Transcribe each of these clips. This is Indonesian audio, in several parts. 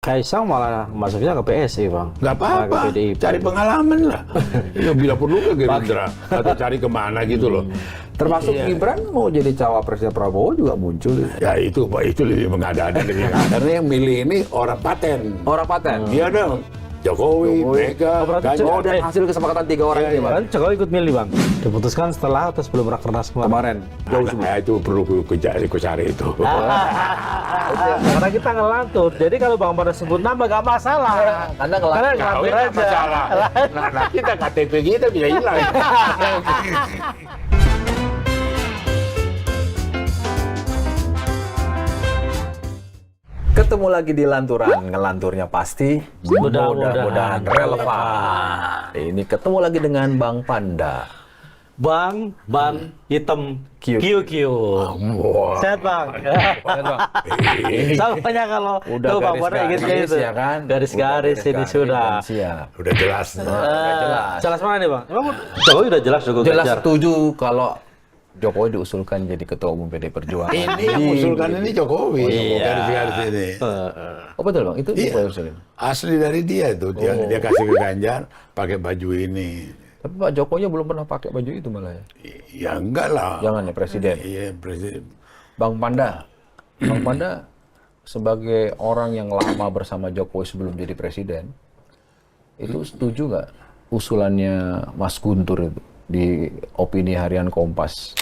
Kaisang malah masuknya ke PSI, Bang. Nggak apa-apa, cari pengalaman lah. Ya bila perlu ke Gerindra atau cari kemana gitu loh. Termasuk Gibran mau jadi cawapresnya Prabowo juga muncul. Ya itu lebih mengada-ada lebih karena yang milih ini orang paten. Orang paten. Iya dong. Jokowi, Mega, Oh, dan hasil kesepakatan 3 orang ini, Bang. Kan Jokowi ikut milih, Bang. Diputuskan setelah atau sebelum rakernas kemarin? Nah, itu perlu ku cari itu. Karena kita ngelantur. Jadi kalau Bang pada sebut nama gak masalah. Karena Kau ngelantur nggak aja. masalah. Nah, kita KTP kita bisa hilang. Ketemu lagi di Lanturan, ngelanturnya pasti Mudah-mudahan relevan. Ini ketemu lagi dengan Bang Panda. Bang, ban hitam Q. QQ. Wah. Sehat, Bang. Samanya kalau Udah tuh Bang pada garis-garis, gitu gitu. ya kan? Garis-garis ini sudah. Siap. Udah jelas. Jelas mana nih, Bang? Emang Jokowi udah jelas Jokowi Jelas Ganjar. setuju kalau Jokowi diusulkan jadi ketua umum PD Perjuangan. Ini yang usulkan ini Jokowi. Iya. Garis-garis ini. Oh betul, Bang, itu Iya. Jokowi usulin. Asli dari dia itu. Dia kasih ke Ganjar pakai baju ini. Tapi Pak Jokowi belum pernah pakai baju itu malah ya. Ya enggak lah. Jangan ya Presiden. Iya, Presiden. Bang Panda sebagai orang yang lama bersama Jokowi sebelum jadi presiden, itu setuju nggak usulannya Mas Guntur itu di opini harian Kompas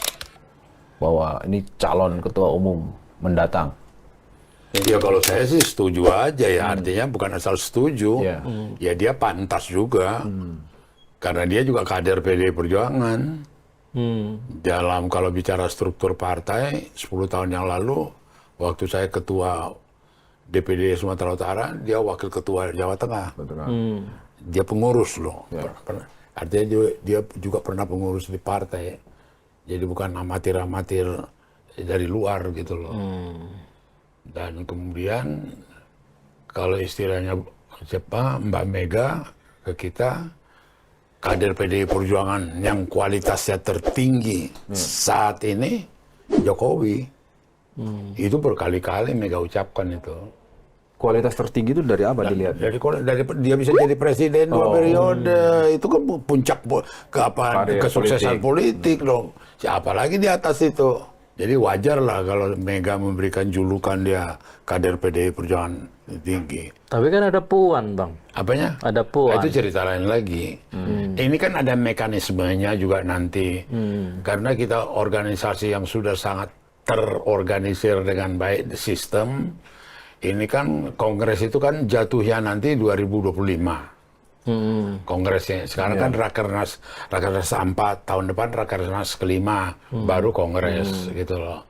bahwa ini calon ketua umum mendatang? Ya kalau saya sih setuju aja ya. Artinya bukan asal setuju. Iya. Ya dia pantas juga. Karena dia juga kader PDI Perjuangan. Dalam kalau bicara struktur partai, 10 tahun yang lalu, waktu saya ketua DPD Sumatera Utara, dia wakil ketua Jawa Tengah. Betul. Dia pengurus loh. Artinya dia juga pernah pengurus di partai. Jadi bukan amatir-amatir dari luar gitu loh. Dan kemudian kalau istilahnya siapa Mbak Mega ke kita, kader PDI Perjuangan yang kualitasnya tertinggi saat ini Jokowi. Itu berkali-kali Mega ucapkan itu. Kualitas tertinggi itu dari apa dilihat? Dari dia bisa jadi presiden 2 periode, itu kan puncak Karir kesuksesan politik dong. Siapa lagi di atas itu? Jadi wajar lah kalau Mega memberikan julukan dia kader PDI Perjuangan tinggi. Tapi kan ada Puan, Bang. Apanya? Ada Puan. Itu cerita lain lagi. Ini kan ada mekanismenya juga nanti. Karena kita organisasi yang sudah sangat terorganisir dengan baik di sistem. Ini kan kongres itu kan jatuhnya nanti 2025. Kongresnya. Sekarang kan Rakernas 4, tahun depan Rakernas kelima, baru kongres gitu loh.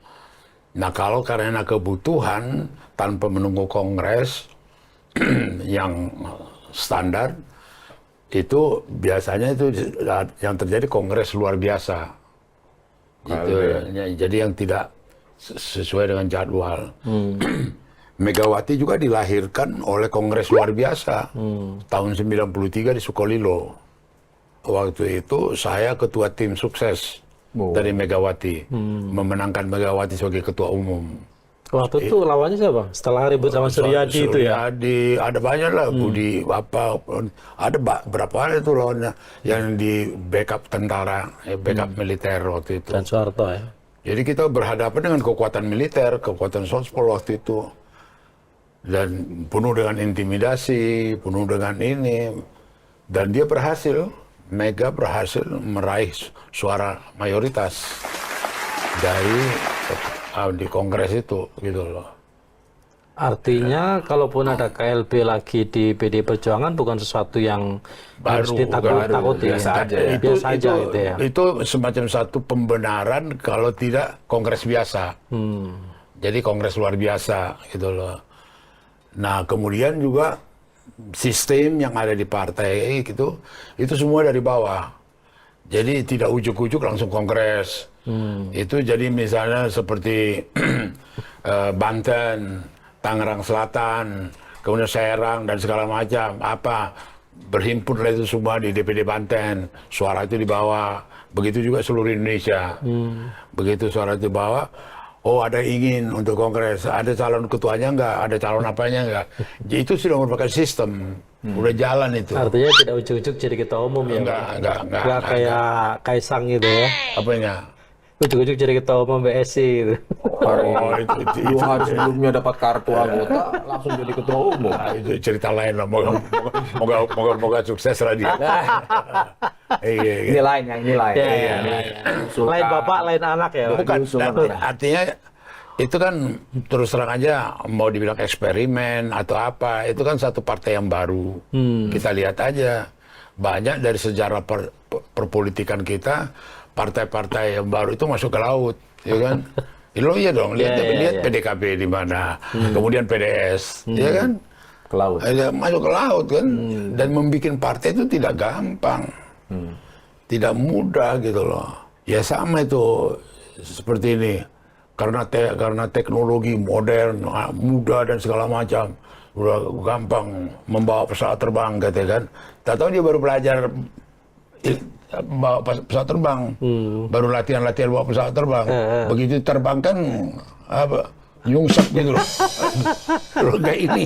Nah kalau karena kebutuhan tanpa menunggu kongres yang standar, itu biasanya itu yang terjadi kongres luar biasa. Gitu. Jadi yang tidak sesuai dengan jadwal. Megawati juga dilahirkan oleh kongres luar biasa tahun 93 di Sukolilo. Waktu itu saya ketua tim sukses dari Megawati, memenangkan Megawati sebagai ketua umum. Waktu itu lawannya siapa? Setelah ribut sama Suryadi itu ya? Suryadi, ada banyak lah, Budi, ada berapa itu lawannya yang di backup tentara, backup militer waktu itu. Dan Soeharto ya? Jadi kita berhadapan dengan kekuatan militer, kekuatan Sospol waktu itu. Dan penuh dengan intimidasi, penuh dengan ini. Dan dia berhasil, Mega berhasil meraih suara mayoritas dari di kongres itu, gitu loh. Artinya, kalaupun ada KLB lagi di PD Perjuangan bukan sesuatu yang harus ditakut-takuti. biasa aja ya. Biasa aja itu ya. Itu semacam satu pembenaran kalau tidak kongres biasa. Jadi kongres luar biasa, gitu loh. Nah, kemudian juga sistem yang ada di partai itu semua dari bawah. Jadi tidak ujuk-ujuk langsung kongres. Itu jadi misalnya seperti Banten, Tangerang Selatan, kemudian Serang dan segala macam. Berhimpunlah itu semua di DPD Banten. Suara itu dibawa. Begitu juga seluruh Indonesia. Begitu suara itu dibawa, oh ada ingin untuk kongres, ada calon ketuanya enggak, ada calon apanya enggak. Jadi itu sudah merupakan sistem, udah jalan itu. Artinya tidak ujuk-ujuk jadi ketua umum ya? Enggak. Nggak kayak Kaisang gitu ya? Apanya? Ujuk-ujuk jadi ketua umum BSI gitu. Oh, itu 2 hari sebelumnya dapat kartu anggota, langsung jadi ketua umum. Nah, itu cerita lain lah. Moga sukses lah dia. Iya. Ini lain yang ini lain. Iya. Lain bapak, lain anak ya? Bukan, Diusulkan. artinya itu kan terus terang aja mau dibilang eksperimen atau apa, itu kan satu partai yang baru. Kita lihat aja, banyak dari sejarah perpolitikan kita, partai-partai yang baru itu masuk ke laut, ya kan? Lo iya dong, lihat PDKB di mana, kemudian PDS, ya kan? Ke laut. Masuk ke laut kan, dan membuat partai itu tidak gampang, tidak mudah gitu loh. Ya sama itu seperti ini, karena teknologi modern, mudah dan segala macam, udah gampang membawa pesawat terbang, gitu kan? Tak tahu dia baru belajar bawa pesawat terbang, baru latihan bawa pesawat terbang. Begitu terbang kan apa nyungsep gitu loh. Loh kayak ini.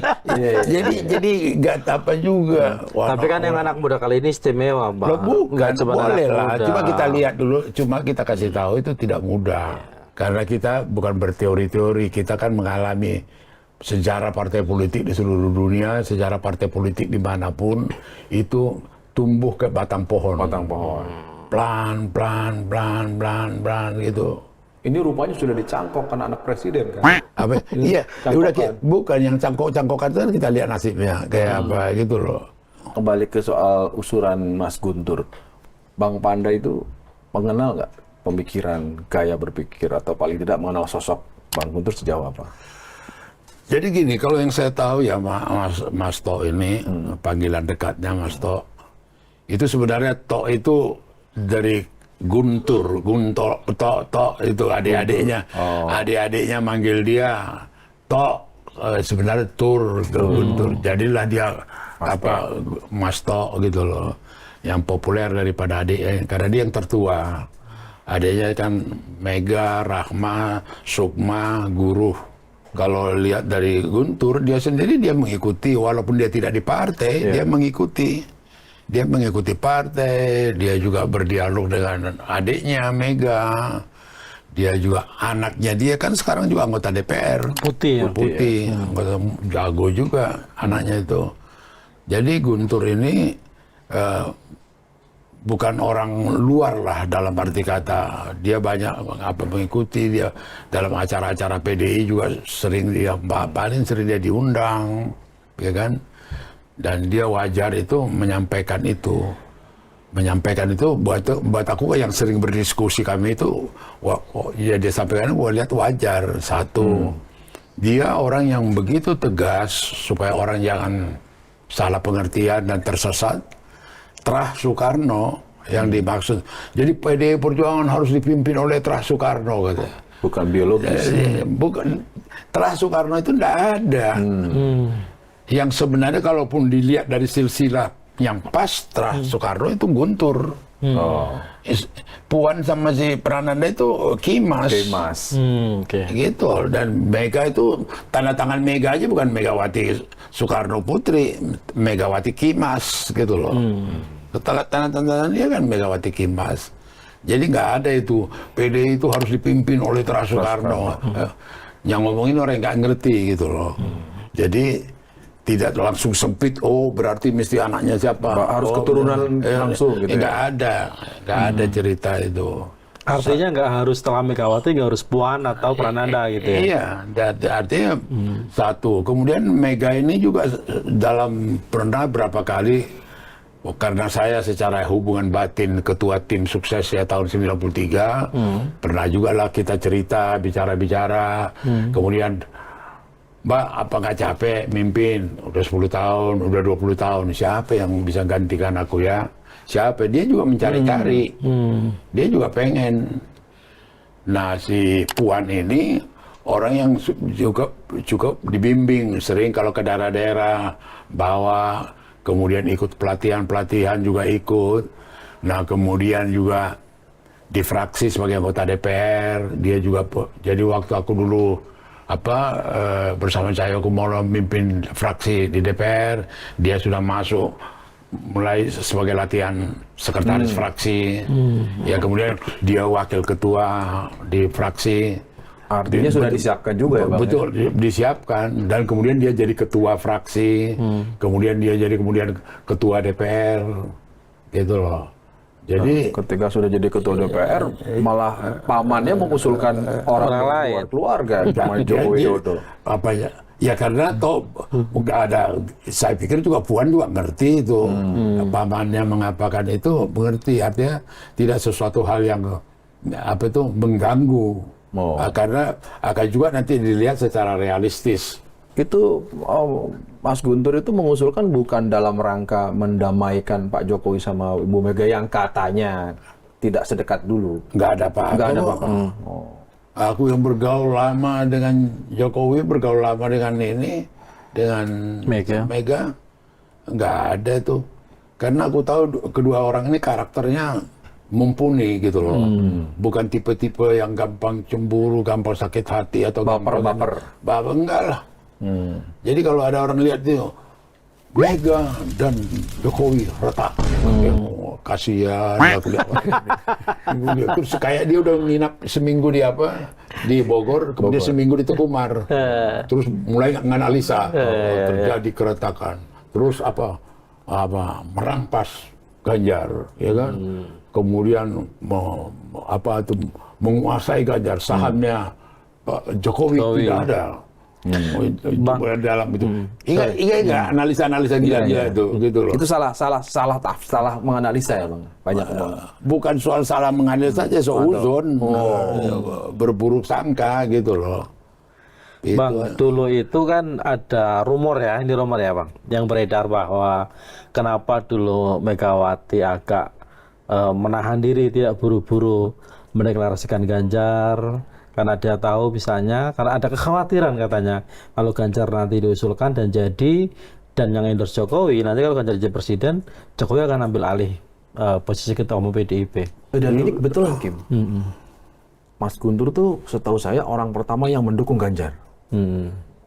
Jadi nggak apa juga. Wah, Tapi kan yang anak muda kali ini istimewa, Bang. loh, bukan, Nggak cuma boleh anak lah. muda. Cuma kita lihat dulu, cuma kita kasih tahu itu tidak mudah. Karena kita bukan berteori-teori, kita kan mengalami sejarah partai politik di seluruh dunia, sejarah partai politik dimanapun itu tumbuh ke batang pohon. Pelan gitu. Ini rupanya sudah dicangkokkan anak presiden kan? Apa? Iya, udah bukan yang cangkok-cangkokan itu kan kita lihat nasibnya kayak apa gitu loh. Kembali ke soal usuran Mas Guntur, Bang Panda itu mengenal nggak pemikiran, gaya berpikir, atau paling tidak mengenal sosok Bang Guntur sejauh apa? Jadi gini, kalau yang saya tahu ya Mas To ini, panggilan dekatnya Mas To, itu sebenarnya To itu dari Guntur, To itu adik-adiknya. Adik-adiknya manggil dia To, sebenarnya Tur, Guntur. Jadilah dia Mas To gitu loh. Yang populer daripada adiknya, karena dia yang tertua. Adiknya kan Mega, Rahma, Sukma, Guru. Kalau lihat dari Guntur, dia sendiri dia mengikuti, walaupun dia tidak di partai, dia mengikuti. Dia mengikuti partai, dia juga berdialog dengan adiknya Mega. Dia juga, anaknya dia kan sekarang juga anggota DPR. Putih. Anggota jago juga anaknya itu. Jadi Guntur ini bukan orang luar lah dalam arti kata. Dia banyak mengikuti, dia dalam acara-acara PDI juga paling sering dia diundang, ya kan? Dan dia wajar itu menyampaikan itu. Menyampaikan itu buat aku yang sering berdiskusi kami itu, ya dia sampaikan, gue lihat wajar. Satu, dia orang yang begitu tegas supaya orang jangan salah pengertian dan tersesat. Terah Soekarno yang dimaksud. Jadi PDI Perjuangan harus dipimpin oleh Terah Soekarno, katanya. Bukan biologis. Bukan. Terah Soekarno itu tidak ada. Yang sebenarnya kalaupun dilihat dari silsilah yang pas, Terah Soekarno itu Guntur. Puan sama si Prananda itu Kimas. Gitu. Dan Mega itu, tanda tangan Mega aja bukan Megawati Soekarno Putri, Megawati Kimas gitu loh. Tanda tangan dia kan Megawati Kimas. Jadi nggak ada itu PDI itu harus dipimpin oleh Terah Soekarno. Yang ngomongin orang yang nggak ngerti gitu loh. Jadi tidak langsung sempit, berarti mesti anaknya siapa. Harus keturunan langsung gitu. Nggak ada cerita itu. Artinya nggak harus setelah Megawati, nggak harus Puan atau Prananda gitu ya? Iya, artinya satu. Kemudian Mega ini juga pernah berapa kali, karena saya secara hubungan batin ketua tim sukses ya tahun 93, pernah juga lah kita cerita, bicara-bicara, kemudian Mbak, apa nggak capek mimpin? Udah 10 tahun, udah 20 tahun. Siapa yang bisa gantikan aku ya? Siapa? Dia juga mencari-cari. Dia juga pengen. Nah, si Puan ini orang yang juga dibimbing. Sering kalau ke daerah-daerah, bawa. Kemudian ikut pelatihan juga ikut. Nah, kemudian juga di fraksi sebagai anggota DPR. Dia juga jadi waktu aku dulu bersama Cahyokumolo memimpin fraksi di DPR, dia sudah masuk mulai sebagai latihan sekretaris fraksi. Ya kemudian dia wakil ketua di fraksi. Artinya sudah disiapkan juga ya Bang? Betul, disiapkan. Dan kemudian dia jadi ketua fraksi, kemudian dia jadi ketua DPR, gitu loh. Jadi ketika sudah jadi ketua DPR, malah pamannya mengusulkan orang lain, keluarga, cuma Joko Widodo. Apa ya? Ya karena nggak ada. Saya pikir juga Puan juga ngerti itu, pamannya mengatakan itu mengerti. Artinya tidak sesuatu hal yang mengganggu. Karena akan juga nanti dilihat secara realistis. Itu Mas Guntur itu mengusulkan bukan dalam rangka mendamaikan Pak Jokowi sama Ibu Mega yang katanya tidak sedekat dulu. Nggak ada apa-apa. Nggak ada apa-apa. Aku yang bergaul lama dengan Jokowi, bergaul lama dengan Mega, nggak ada tuh. Karena aku tahu kedua orang ini karakternya mumpuni gitu loh. Bukan tipe-tipe yang gampang cemburu, gampang sakit hati atau baper. Enggak lah. Jadi kalau ada orang lihat itu Mega dan Jokowi retak, kasihan aku lihat. Terus kayak dia udah nginap seminggu di Bogor, kemudian seminggu di Tekumar, terus mulai nganalisa terjadi keretakan, terus merampas Ganjar, ya kan? Kemudian menguasai Ganjar, sahamnya Jokowi tidak ada. Dalam itu, ingat analisa-analisa gila-gila itu, gitu loh. Itu salah menganalisa ya Bang. Banyak bukan soal salah menganalisa saja, seuzon, berburuk sangka gitu loh. Bang, dulu itu kan ada rumor ya, ini rumor ya Bang, yang beredar bahwa kenapa dulu Megawati agak menahan diri, tidak buru-buru mendeklarasikan Ganjar. Karena dia tahu misalnya, karena ada kekhawatiran katanya kalau Ganjar nanti diusulkan dan yang endorse Jokowi, nanti kalau Ganjar jadi presiden, Jokowi akan ambil alih posisi ketua umum PDIP. Dan ini kebetulan Kim, Mas Guntur tuh setahu saya orang pertama yang mendukung Ganjar.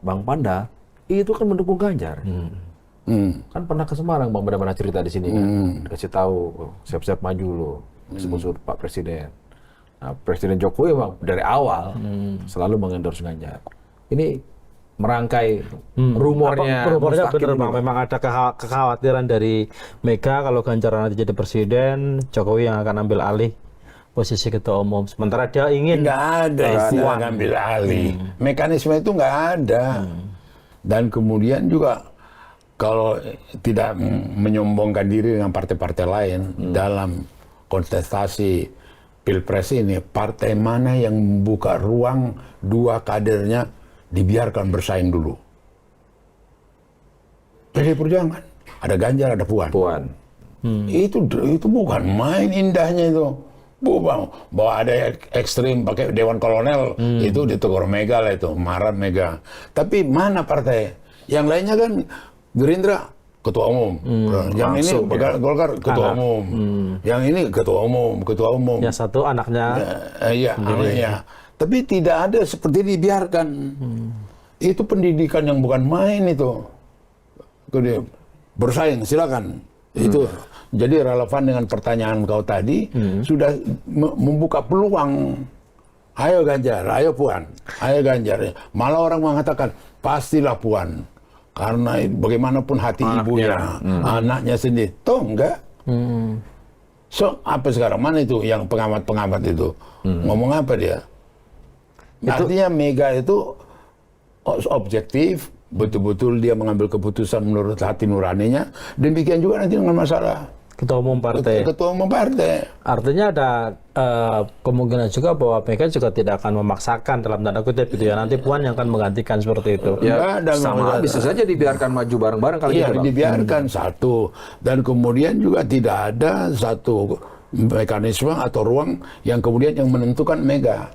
Bang Panda itu kan mendukung Ganjar. Kan pernah ke Semarang Bang Panda pernah cerita di sini kan, dikasih tahu siap-siap maju loh, sebut Pak Presiden. Nah, Presiden Jokowi memang dari awal selalu mengendorse Ganjar. Ini merangkai rumornya benar Bang, memang ada kekhawatiran dari Mega kalau Ganjar nanti jadi presiden, Jokowi yang akan ambil alih posisi ketua umum. Sementara dia ingin nggak ada istilah ngambil alih. Mekanisme itu nggak ada. Dan kemudian juga kalau tidak menyombongkan diri dengan partai-partai lain dalam kontestasi Pilpres ini, partai mana yang membuka ruang dua kadernya dibiarkan bersaing dulu? PDI Perjuangan, ada Ganjar, ada Puan. Itu bukan main indahnya itu. Bahwa ada ekstrim pakai Dewan Kolonel, itu ditegur Mega lah itu, marah Mega. Tapi mana partai? Yang lainnya kan Gerindra ketua umum, yang ini Golkar ketua umum, yang ini ketua umum. Yang satu anaknya, anaknya. Tapi tidak ada seperti dibiarkan. Itu pendidikan yang bukan main itu. Bersaing, silakan. Itu jadi relevan dengan pertanyaan kau tadi, sudah membuka peluang. Ayo Ganjar, ayo Puan, ayo Ganjar. Malah orang mengatakan pastilah Puan. Karena bagaimanapun hati ibunya, anaknya sendiri. Toh enggak. So, apa sekarang? Mana itu yang pengamat-pengamat itu? Ngomong apa dia? Artinya Mega itu objektif, betul-betul dia mengambil keputusan menurut hati nuraninya. Demikian juga nanti dengan masalah ketua umum partai. Ketua umum partai. Artinya ada kemungkinan juga bahwa Mega juga tidak akan memaksakan dalam tanda kutip gitu ya. Nanti Puan yang akan menggantikan seperti itu. Ya, sama bisa saja dibiarkan maju bareng-bareng kalau gitu. Iya, dibiarkan satu. Dan kemudian juga tidak ada satu mekanisme atau ruang yang kemudian yang menentukan Mega.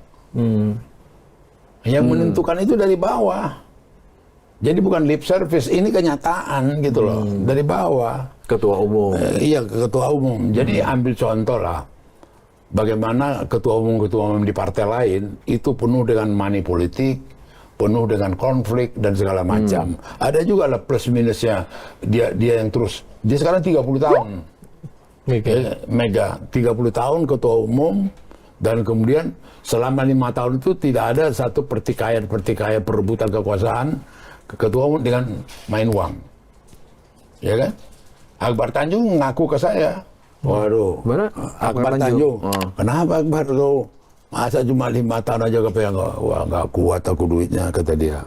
Yang menentukan itu dari bawah. Jadi bukan lip service, ini kenyataan gitu loh, dari bawah. Ketua umum. Iya, ketua umum. Jadi ambil contoh lah. bagaimana ketua umum di partai lain itu penuh dengan money politik, penuh dengan konflik dan segala macam. Ada juga lah plus minusnya dia yang terus. Dia sekarang 30 tahun. Mega 30 tahun ketua umum, dan kemudian selama 5 tahun itu tidak ada satu pertikaian perebutan kekuasaan ketua umum dengan main uang. Ya kan? Akbar Tanjung ngaku ke saya, waduh, Akbar Tanjung, kenapa Akbar lo? Masa cuma 5 tahun aja kepengen, wah nggak kuat aku duitnya, kata dia.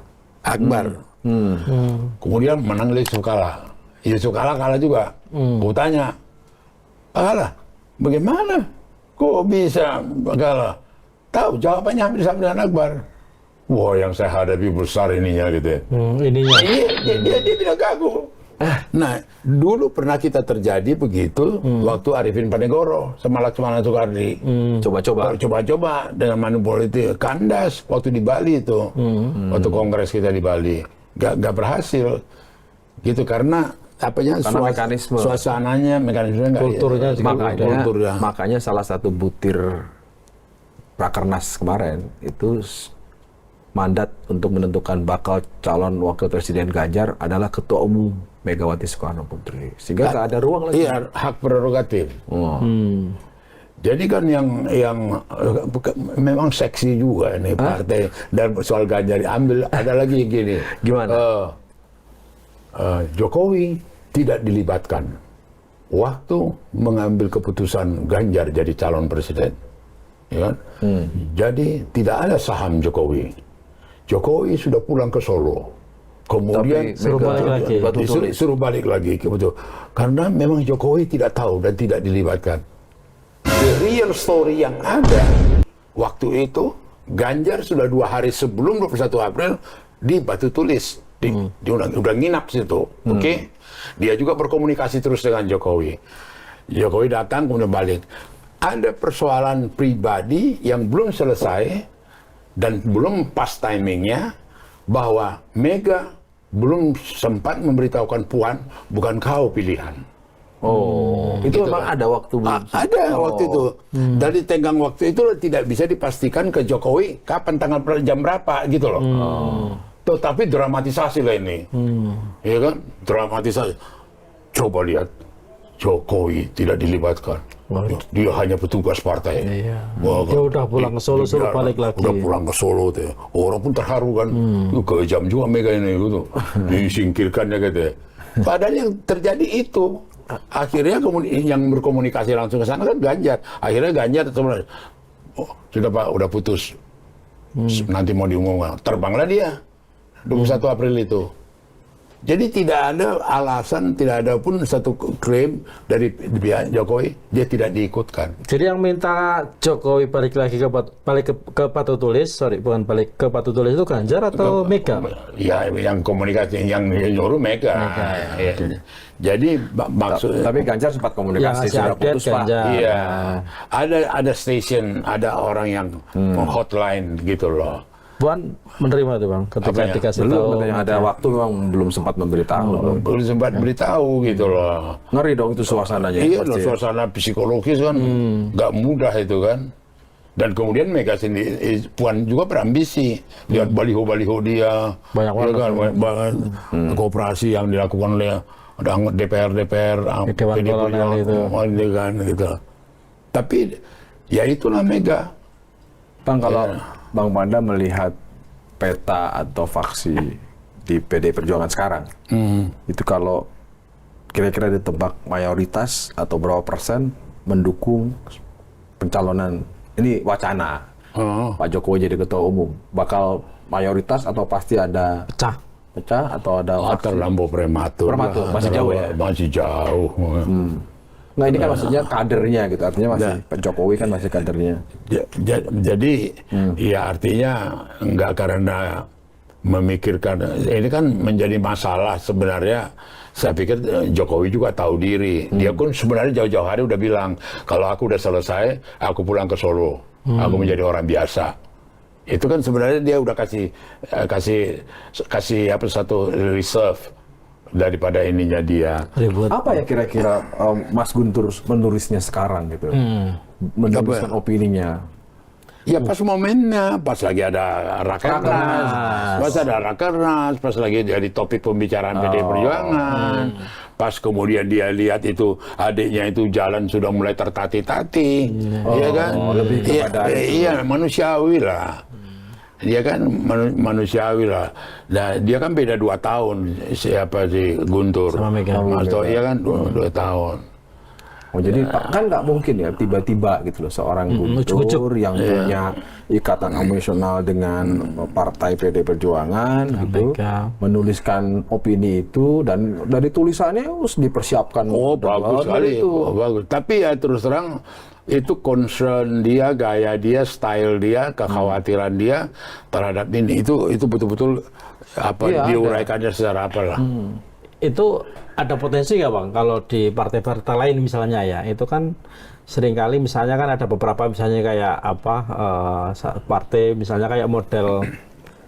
Akbar. Kemudian menang Yusuf Kala. Yusuf Kala kalah juga. Aku tanya, kalah, bagaimana? Kok bisa kalah? Tahu jawabannya hampir sama dengan Akbar. Wah, yang saya hadapi besar ininya gitu. Ininya. Dia bilang ke aku. Nah, dulu pernah kita terjadi begitu waktu Arifin Panegoro sama Laksmana Soekardi. Coba-coba dengan manipulasi politik. Kandas waktu di Bali itu. Waktu kongres kita di Bali. Gak berhasil. Gitu karena suasananya, mekanismenya, kulturnya juga makanya salah satu butir Rakernas kemarin itu mandat untuk menentukan bakal calon wakil presiden Ganjar adalah ketua umum Megawati Soekarno Putri, sehingga nggak ada ruang lagi. Iya, hak prerogatif. Jadi kan yang memang seksi juga nih partai, dan soal Ganjar diambil. Ada lagi gini. Gimana? Jokowi tidak dilibatkan waktu mengambil keputusan Ganjar jadi calon presiden, ya kan? Jadi tidak ada saham Jokowi. Jokowi sudah pulang ke Solo, kemudian suruh balik lagi, betul. Karena memang Jokowi tidak tahu dan tidak dilibatkan. The real story yang ada waktu itu, Ganjar sudah 2 hari sebelum 21 April di Batu Tulis. Dia udah nginap situ, oke? Dia juga berkomunikasi terus dengan Jokowi. Jokowi datang kemudian balik. Ada persoalan pribadi yang belum selesai dan belum pas timingnya, bahwa Mega belum sempat memberitahukan Puan, bukan kau pilihan. Itu gitu memang kan? Ada waktu belum? Ada waktu itu. Dari tenggang waktu itu tidak bisa dipastikan ke Jokowi kapan, tanggal jam berapa gitu loh. Tapi dramatisasi lah ini, ya kan? Dramatisasi. Coba lihat, Jokowi tidak dilibatkan. Dia hanya petugas partai. Iya. Dia udah pulang ke Solo, suruh balik lagi. Udah pulang ke Solo, orang pun terharu kan. Kejam juga Mega ini, gitu. Disingkirkannya gitu. Padahal yang terjadi itu, akhirnya kemudian yang berkomunikasi langsung ke sana kan Ganjar. Akhirnya Ganjar sudah Pak, udah putus. Nanti mau diumumkan. Terbanglah dia 21 April itu. Jadi tidak ada alasan, tidak ada pun satu klaim dari pihak Jokowi dia tidak diikutkan. Jadi yang minta Jokowi balik lagi ke Batu Tulis, bukan balik ke Batu Tulis itu Ganjar atau Mega? Ya, yang komunikasi, yang nyuruh Mega. Ya. Jadi maksud. Tapi Ganjar sempat komunikasi secara putus Pak. Iya. Ada station, ada orang yang hotline gitu loh. Puan menerima itu Bang, ketika dikasih tahu. Ada waktu memang belum sempat memberitahu. Belum sempat beritahu gitu loh. Ngeri dong itu suasananya. Iya, suasana psikologis kan nggak mudah itu kan. Dan kemudian Mega sendiri, Puan juga berambisi. Lihat baliho-baliho dia. Banyak banget. Kooperasi yang dilakukan oleh DPR, Dewan Kolonel itu. Gitu. Tapi ya itulah Mega. Bang, kalau Bang Panda melihat peta atau faksi di PDI Perjuangan sekarang, itu kalau kira-kira ditebak mayoritas atau berapa persen mendukung pencalonan, ini wacana Pak Jokowi jadi ketua umum, bakal mayoritas atau pasti ada pecah atau ada terlampau prematur, masih jauh ya? Masih jauh. Nah ini kan maksudnya kadernya gitu, artinya masih Pak Jokowi kan masih kadernya. Jadi ya artinya nggak karena memikirkan, ini kan menjadi masalah sebenarnya. Saya pikir Jokowi juga tahu diri. Dia pun sebenarnya jauh-jauh hari udah bilang, kalau aku udah selesai, aku pulang ke Solo, aku menjadi orang biasa. Itu kan sebenarnya dia udah kasih apa satu reserve daripada ininya dia. Ribut. Apa ya kira-kira Mas Guntur menulisnya sekarang gitu? Menuliskan opininya. Ya pas momennya, pas lagi ada rakernas, pas lagi jadi topik pembicaraan PDI Perjuangan, pas kemudian dia lihat itu adiknya itu jalan sudah mulai tertati-tati, ya kan? Lebih kepada iya manusiawi lah. Dia kan manusiawi lah. Nah, dia kan beda 2 tahun siapa si Guntur. Sama Megawati. Iya kan 2 tahun. Oh jadi kan nggak mungkin ya tiba-tiba gitu loh seorang Guntur yang punya ikatan emosional dengan partai PD Perjuangan gitu menuliskan opini itu dan dari tulisannya harus dipersiapkan. Oh bagus sekali itu. Oh, bagus. Tapi ya terus terang itu concern dia, gaya dia, style dia, kekhawatiran dia terhadap ini itu betul-betul apa diuraikannya secara apalah. Itu ada potensi nggak Bang kalau di partai-partai lain misalnya ya, itu kan seringkali misalnya kan ada beberapa misalnya kayak apa partai misalnya kayak model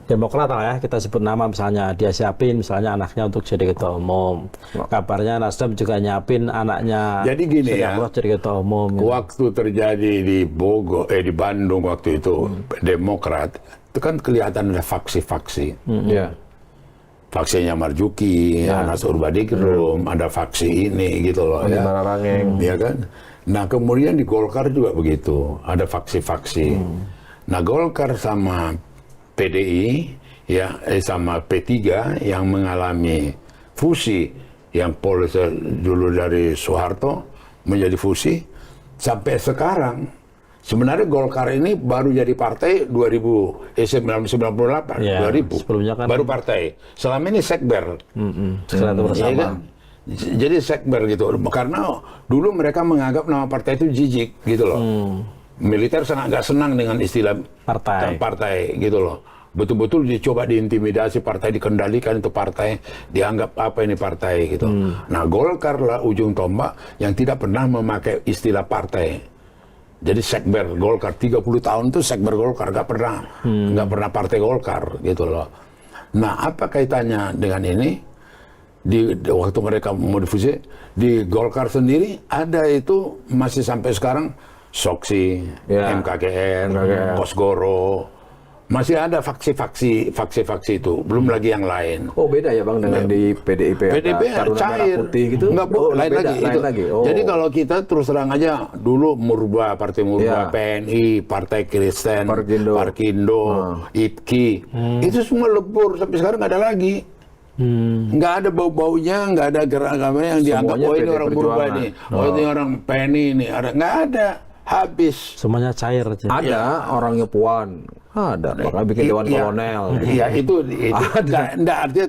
Demokrat lah ya, kita sebut nama misalnya dia siapin misalnya anaknya untuk jadi ketua umum, kabarnya Nasdem juga nyiapin anaknya jadi gini ya, jadi ketua umum gitu. Waktu terjadi di di Bandung waktu itu Demokrat itu kan kelihatan ada faksi-faksi. Faksinya Marzuki, Anas Urbaningrum, ada faksi ini gitu loh ya. Ya kan? Nah, kemudian di Golkar juga begitu, ada faksi-faksi. Nah, Golkar sama PDI ya sama P3 yang mengalami fusi yang polis dulu dari Soeharto menjadi fusi sampai sekarang. Sebenarnya Golkar ini baru jadi partai 1998, 2000. Sebelumnya kan baru partai. Selama ini sekber. Ya kan? Jadi sekber gitu. Karena dulu mereka menganggap nama partai itu jijik gitu loh. Militer sangat nggak senang dengan istilah partai gitu loh. Betul-betul dicoba diintimidasi, partai dikendalikan itu partai, dianggap apa ini partai gitu. Nah, Golkar lah ujung tombak yang tidak pernah memakai istilah partai. Jadi sekber Golkar 30 tahun itu sekber Golkar, nggak pernah partai Golkar gitu loh. Nah, apa kaitannya dengan ini? Di waktu mereka mau difusi di Golkar sendiri ada itu masih sampai sekarang Soksi, MKGR, Kosgoro. Masih ada faksi-faksi itu, belum lagi yang lain. Oh beda ya Bang dengan di PDIP cair, gitu? Enggak, lain lagi. Oh. Jadi kalau kita terus terang aja, dulu Murba, Partai Murba, PNI, Partai Kristen, Parkindo, IPKI, itu semua lebur, sampai sekarang nggak ada lagi. Nggak ada bau-baunya, nggak ada gerakannya yang dianggap, oh ini orang Murba nih, oh ini orang PNI ini, nggak ada. Habis. Semuanya cair aja. Ada orangnya Puan. Ada, makanya bikin Dewan Kolonel. Iya, itu enggak artinya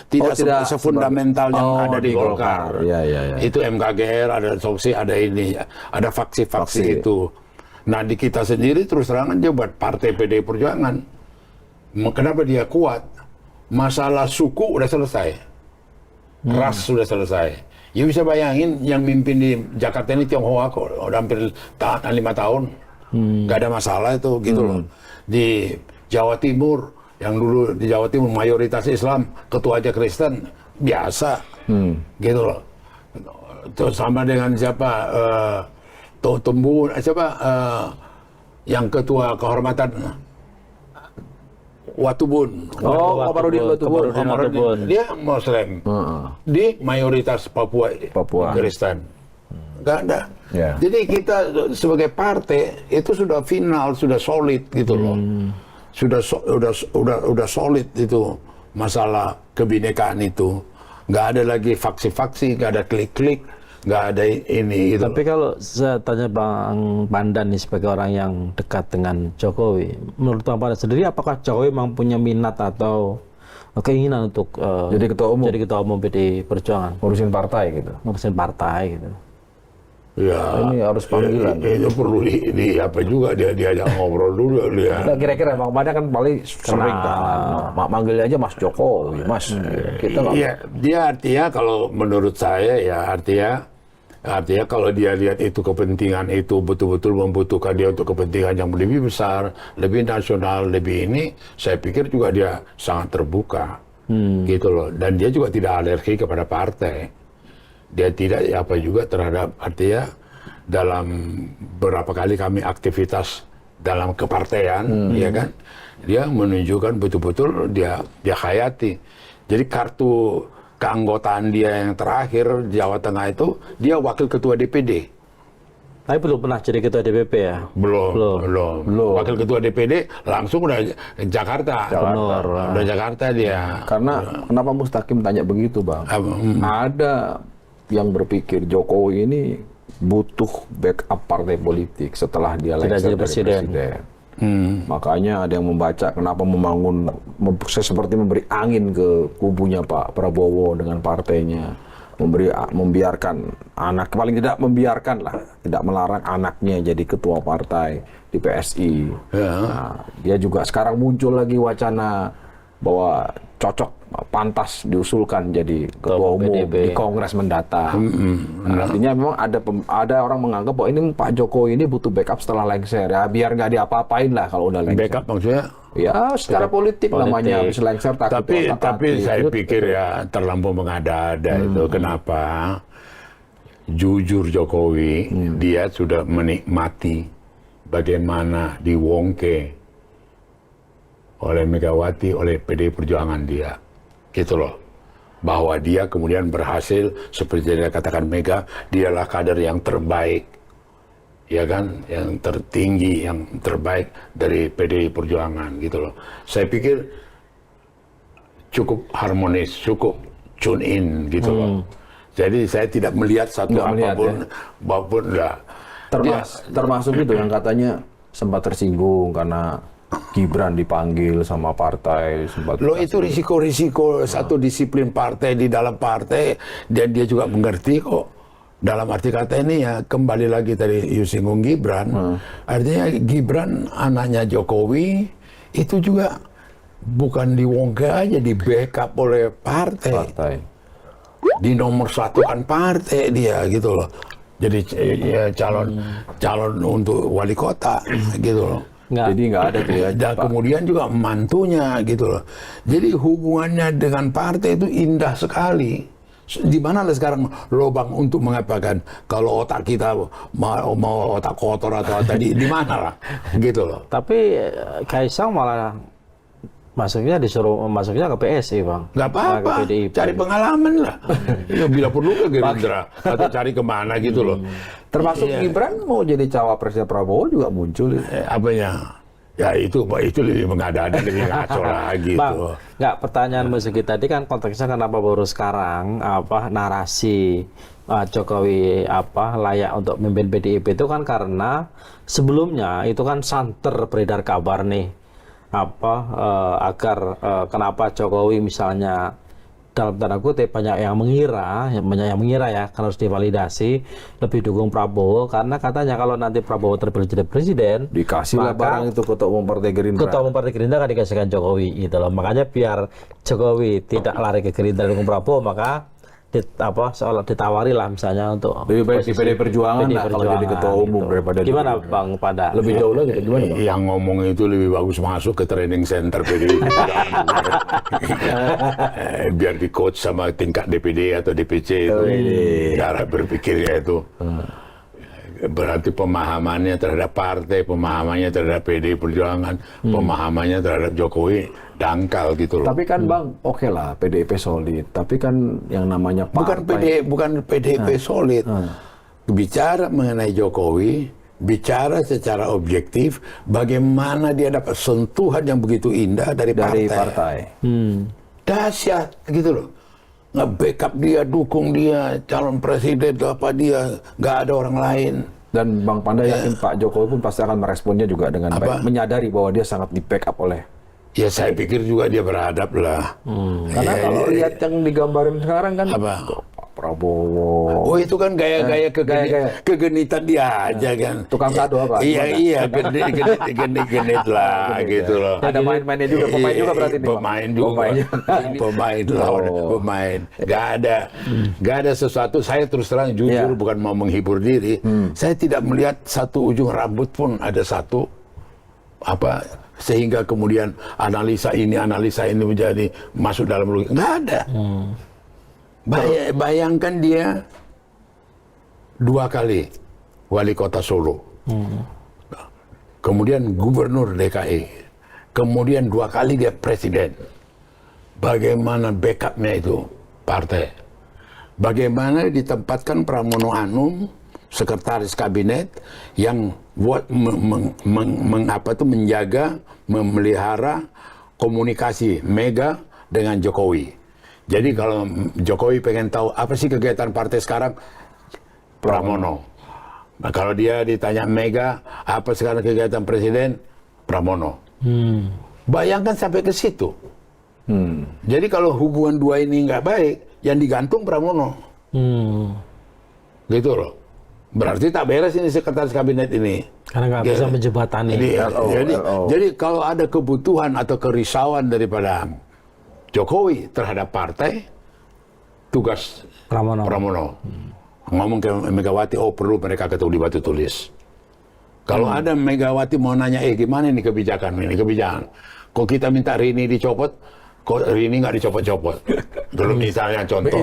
tidak sefundamental yang ada di Golkar. Iya. Itu MKGR, ada Soksi, ada ini, ada faksi-faksi itu. Nah, di kita sendiri terus terangan dia buat partai PDI Perjuangan. Kenapa dia kuat? Masalah suku udah selesai. Ras sudah selesai. Ya bisa bayangin yang mimpin di Jakarta ini Tionghoa kok, udah hampir 5 tahun. Nggak ada masalah itu gitu loh. Di Jawa Timur, yang dulu di Jawa Timur mayoritas Islam, ketua aja Kristen, biasa. Gitu loh. Terus sama dengan siapa, yang ketua kehormatan Watubun. Kamarudin Watubun. Dia Muslim. Di mayoritas Papua. Kristen. Nggak ada. Jadi kita sebagai partai itu sudah final, sudah solid gitu loh. Sudah solid itu masalah kebinekaan itu. Nggak ada lagi faksi-faksi, nggak ada klik-klik. Nggak ada ini gitu. Tapi kalau saya tanya Bang Pandan nih sebagai orang yang dekat dengan Jokowi, menurut Bang Pandan sendiri apakah Jokowi memang punya minat atau keinginan untuk jadi ketua umum PDI Perjuangan, ngurusin partai gitu? Ya, ini harus panggilan. Itu perlu di apa juga diajak ngobrol dulu dia. Nah, kira-kira Bang Pandan kan paling sering manggilnya aja Mas Jokowi, Mas. Kita nggak. Iya, dia artinya kalau menurut saya ya artinya kalau dia lihat itu kepentingan itu betul-betul membutuhkan dia untuk kepentingan yang lebih besar, lebih nasional, lebih ini, saya pikir juga dia sangat terbuka. gitu loh. Dan dia juga tidak alergi kepada partai. Dia tidak apa juga terhadap, artinya dalam beberapa kali kami aktivitas dalam kepartaian, ya kan, dia menunjukkan betul-betul dia hayati. Jadi kartu keanggotaan dia yang terakhir Jawa Tengah itu dia wakil ketua DPD. Tapi belum pernah jadi ketua DPP ya? Belum. Wakil ketua DPD langsung udah Jakarta. Udah Jakarta dia. Karena kenapa Mustaqim tanya begitu, Bang? Ada yang berpikir Jokowi ini butuh backup partai politik setelah dia lengser dari presiden. Makanya ada yang membaca kenapa seperti memberi angin ke kubunya Pak Prabowo dengan partainya, membiarkan anak, paling tidak membiarkan lah, tidak melarang anaknya jadi ketua partai di PSI. Nah, dia juga sekarang muncul lagi wacana bahwa cocok, pantas diusulkan jadi ketua umum di Kongres mendatang. Nah, artinya memang ada orang menganggap bahwa ini Pak Jokowi ini butuh backup setelah lengser ya, biar nggak diapa-apain lah kalau udah lengser. Backup maksudnya? Ya secara politik namanya, habis lengser takut. Tapi saya pikir ya terlampau mengada-ada itu. Kenapa? Jujur Jokowi, dia sudah menikmati bagaimana diwongke oleh Megawati, oleh PDI Perjuangan dia, gitu loh. Bahwa dia kemudian berhasil, seperti dia katakan Mega, dialah kader yang terbaik, ya kan, yang tertinggi, yang terbaik dari PDI Perjuangan, gitu loh. Saya pikir cukup harmonis, cukup tune in, gitu loh. Jadi saya tidak melihat satu apapun enggak. Termasuk itu yang katanya sempat tersinggung karena Gibran dipanggil sama partai. Loh itu risiko-risiko satu disiplin partai di dalam partai, dan dia juga mengerti kok. Dalam arti kata ini ya, kembali lagi tadi singgung Gibran. Artinya Gibran anaknya Jokowi itu juga bukan diwongke aja, di backup oleh partai. Di nomor satu kan partai dia, gitu loh. Jadi ya, calon untuk wali kota, gitu loh. Jadi nggak ada tuh ya. Dan kemudian juga mantunya, gitu loh. Jadi hubungannya dengan partai itu indah sekali. Di mana lah sekarang lubang untuk mengatakan kalau otak kita mau otak kotor atau tadi di mana lah, gitu loh. Tapi Kaisang malah masuknya ke PSI, Bang. Nggak apa-apa, cari pengalaman lah. Ya, bila perlu ke Gerindra atau cari kemana gitu loh. Termasuk Gibran mau jadi cawapresnya Prabowo juga muncul. Apanya? Ya itu lebih mengada-ada, lebih ngaco lagi. Bang, nggak, pertanyaan Mas Segi tadi kan konteksnya kenapa baru sekarang narasi Jokowi layak untuk memimpin PDIP itu kan karena sebelumnya itu kan santer beredar kabar nih agar kenapa Jokowi misalnya dalam tanda kutip banyak yang mengira ya, kalau harus divalidasi lebih dukung Prabowo karena katanya kalau nanti Prabowo terpilih jadi presiden dikasih lah barang itu ketua umum partai Gerindra kan dikasihkan Jokowi gitu loh. Makanya biar Jokowi tidak lari ke Gerindra dukung Prabowo, maka seolah ditawari lah misalnya untuk lebih baik di PD Perjuangan lah kalau jadi ketua umum gitu. Daripada gimana Bang pada lebih jauh lagi gimana Bang? Yang ngomong itu lebih bagus masuk ke training center PDI biar di coach sama tingkat DPD atau DPC itu cara berpikirnya itu. Berarti pemahamannya terhadap partai, pemahamannya terhadap PDI Perjuangan, pemahamannya terhadap Jokowi dangkal gitu loh. Tapi kan Bang, oke lah PDIP solid, tapi kan yang namanya partai bukan PDIP solid. Bicara mengenai Jokowi, bicara secara objektif bagaimana dia dapat sentuhan yang begitu indah dari partai. Dahsyat gitu loh. Nge-backup dia, dukung dia, calon presiden apa dia, nggak ada orang lain. Dan Bang Panda yakin Pak Jokowi pun pasti akan meresponnya juga dengan baik, menyadari bahwa dia sangat di-backup oleh. Ya saya pikir juga dia beradab lah. Karena kalau lihat yang digambarin sekarang kan Pak Prabowo. Oh itu kan gaya-gaya kegenitan dia aja kan. Tukang kado apa? Iya, genit lah gitu loh. Ada main-mainnya juga, pemain juga berarti nih. Pemain. Gak ada sesuatu, saya terus terang jujur bukan mau menghibur diri. Saya tidak melihat satu ujung rambut pun ada satu sehingga kemudian analisa ini menjadi masuk dalam logika. Nggak ada. Bayangkan dia 2 kali wali kota Solo, kemudian gubernur DKI, kemudian 2 kali dia presiden. Bagaimana backupnya itu partai? Bagaimana ditempatkan Pramono Anung, sekretaris kabinet yang buat menjaga, memelihara komunikasi Mega dengan Jokowi. Jadi kalau Jokowi pengen tahu apa sih kegiatan partai sekarang, Pramono. Nah, kalau dia ditanya Mega, apa sekarang kegiatan presiden, Pramono. Bayangkan sampai ke situ. Jadi kalau hubungan 2 ini nggak baik, yang digantung Pramono. Gitu loh. Berarti tak beres ini sekretaris kabinet ini. Karena nggak bisa menjembatani. Jadi kalau ada kebutuhan atau kerisauan daripada Jokowi terhadap partai, tugas Pramono. Ngomong ke Megawati, oh perlu mereka ketemu di batu tulis. Kalau ada Megawati mau nanya, gimana ini kebijakan? Kok kita minta Rini dicopot, kok Rini nggak dicopot-copot? Dulu misalnya contoh.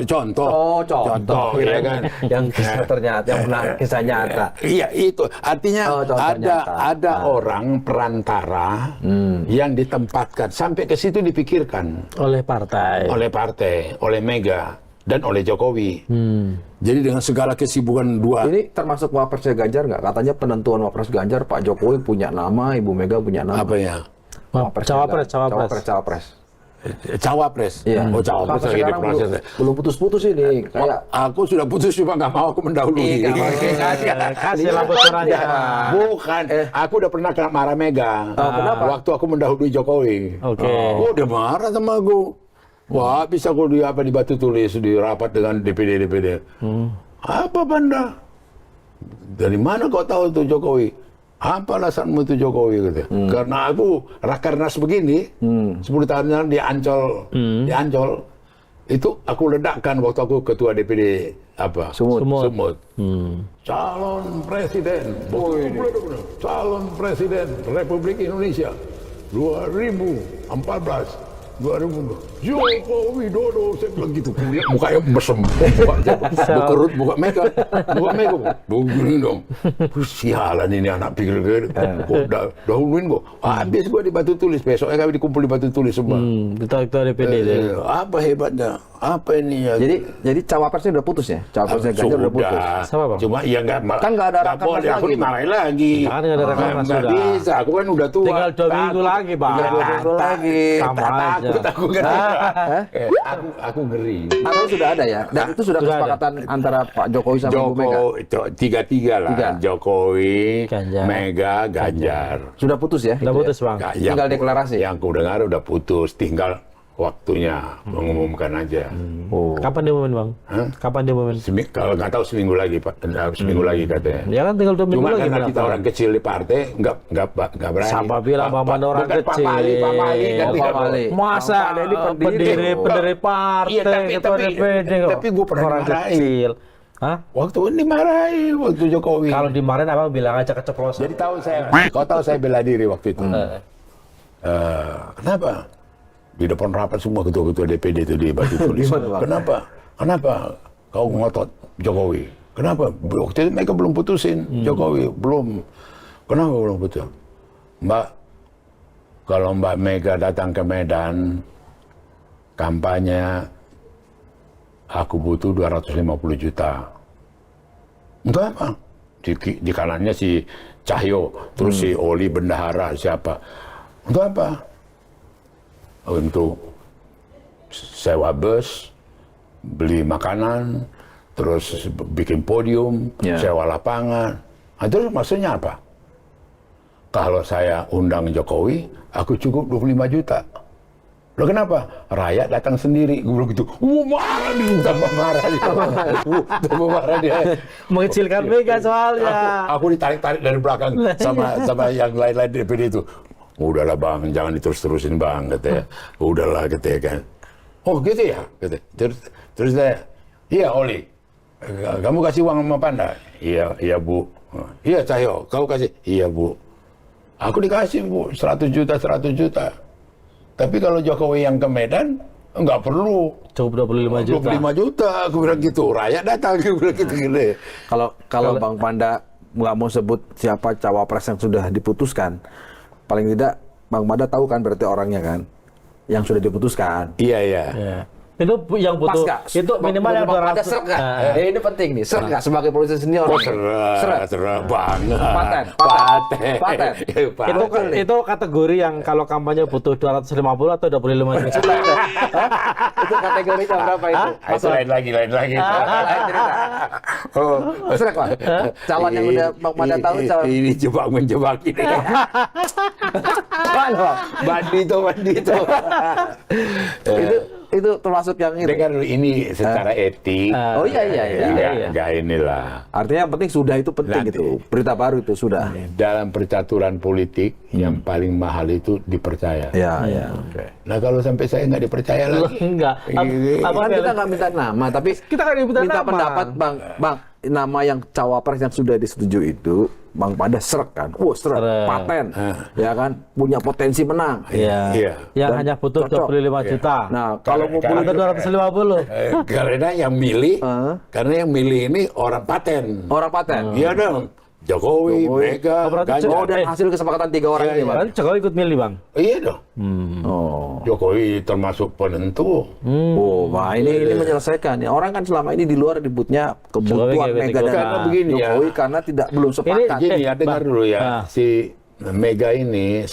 Contoh. Oh, contoh. Ya kan? Yang kisah ternyata, yang pernah kisah nyata. Iya, itu. Artinya ada orang perantara yang ditempatkan. Sampai ke situ dipikirkan. Oleh partai. Oleh Mega. Dan oleh Jokowi. Jadi dengan segala kesibukan 2. Ini termasuk Wapresnya Ganjar nggak? Katanya penentuan Wapres Ganjar, Pak Jokowi punya nama, Ibu Mega punya nama. Apa ya? Cawapres. Iya. Oh, cawapres lagi di proses. Belum putus-putus ini. Kayak aku sudah putus cuma nggak mau, aku mendahului. Kasih lampu aja. Bukan. Aku udah pernah kena marah Mega. Kenapa? Waktu aku mendahului Jokowi. Oke. Oh, dia marah sama aku. Wah, bisa aku di batu tulis di rapat dengan DPD. Apa Banda? Dari mana kau tahu itu Jokowi? Apa alasanmu itu Jokowi? Karena aku rakernas begini, 10 tahun yang di Ancol, itu aku ledakkan waktu aku ketua DPD Sumut. Calon presiden Republik Indonesia 2014. 2000 Joko Widodo, saya bilang gitu, kuliah mukanya mesem, buka Mega, begini dong, sialan ini anak pikir kok dahuluin kok, habis gua di batu tulis, besoknya kami dikumpul di batu tulis semua. Ketua DPD deh. Apa hebatnya? Apa ini ya? Jadi cawapresnya udah putus ya? Cawapresnya Ganjar udah putus. Sama Bang? Cuma ya nggak ada rakernas lagi. Aku dimarahin lagi. Kan nggak ada rakernas Nggak sudah. bisa, aku kan udah tua. Tinggal 2 minggu lagi, Bang. Sama aja. Aku ngeri. Aku ngeri. Atau sudah ada ya? Dan itu sudah kesepakatan antara Pak Jokowi sama Ibu Mega? Tiga lah. Jokowi, Ganjar. Mega, Ganjar. Sudah putus ya? Udah putus, Bang. Tinggal deklarasi? Yang ku dengar udah putus, tinggal waktunya mengumumkan aja. Kapan dia momen, Bang? Kapan dia momen? Kalau nggak tahu seminggu lagi, Pak. Seminggu lagi katanya. Ya kan tinggal 2 minggu Cuma lagi. karena kita orang kecil di partai, nggak berani. Siapa bilang Bang Manda orang Bukan kecil? Pak Mali. Masa pendiri partai, ketua DPD kok. Tapi gue pernah orang dimarahin. kecil. Hah? Waktu ini dimarahin, waktu Jokowi. Kalau dimarahin Abang bilang aja keceplosan. Jadi kau tahu saya bela diri waktu itu. Kenapa? Di depan rapat semua ketua-ketua DPD itu di batu tulis. Kenapa kau ngotot Jokowi? Kenapa? Waktu itu mereka belum putusin Jokowi, belum. Kenapa belum putus? Mbak, kalau Mbak Mega datang ke Medan kampanye, aku butuh 250 juta. Untuk apa? Di kanannya si Cahyo, terus si Oli Bendahara, siapa? Untuk apa? Untuk sewa bus, beli makanan, terus bikin podium, sewa lapangan. Nah, terus maksudnya apa? Kalau saya undang Jokowi, aku cukup 25 juta. Loh kenapa? Rakyat datang sendiri. Gue bilang gitu. Marah dia. Tambah marah dia. Mengecilkan Mega soalnya. Aku ditarik-tarik dari belakang sama yang lain-lain di DPD itu. Udahlah Bang, jangan diterus-terusin Bang, katanya. Udahlah, katanya kan. Oh gitu ya? Terus saya, iya Oli, kamu kasih uang sama Panda? Iya Bu. Iya Cahyo, kamu kasih? Iya Bu. Aku dikasih Bu 100 juta. Tapi kalau Jokowi yang ke Medan nggak perlu. Cukup 25 juta. 25 juta, aku bilang gitu. Rakyat datang, aku bilang gitu. Kalau Bang Panda nggak mau sebut siapa cawapres yang sudah diputuskan, paling tidak Bang Panda tahu kan berarti orangnya kan, yang sudah diputuskan. Iya. Ya. Itu yang butuh, itu minimal yang 200. Serak nggak? Ini penting nih, serak nggak sebagai politisi senior? Serak banget. Paten. Itu kategori yang kalau kampanye butuh 250 atau 25 juta. Itu kategorinya berapa itu? Itu lain lagi. Serak Pak? Calon yang udah Bang Panda tahu calon. Ini menjebak ini. Bandi itu. Itu termasuk yang itu. Dengar dulu ini secara etik. Oh iya. Enggak inilah. Artinya yang penting sudah itu penting Nanti. gitu. Berita baru itu sudah. Dalam percaturan politik yang paling mahal itu dipercaya. Iya. Nah kalau sampai saya nggak dipercaya lagi. Enggak. Kan kita nggak minta nama, tapi Kita kan minta nama. pendapat Bang. Nama yang cawapres yang sudah disetujui itu Bang Panda serak kan? Serak. Paten, ya kan? Punya potensi menang. Iya. Yang hanya butuh Cocok. 25 juta. Nah, kalau mau Atau 250. Karena yang milih ini orang Paten. orang Paten. Iya dong. Jokowi, Mega, Ganjar. Dan hasil kesepakatan 3 orang ini, Bang. Kan Jokowi ikut milih, Bang. Iya dong. Oh. Jokowi termasuk penentu. Wah ini menyelesaikan. Ya, orang kan selama ini di luar ributnya kebutuhan Jokowi Mega dan karena begini ya. Jokowi karena belum sepakat. Gini ya, dengar dulu ya. Nah. Si Mega ini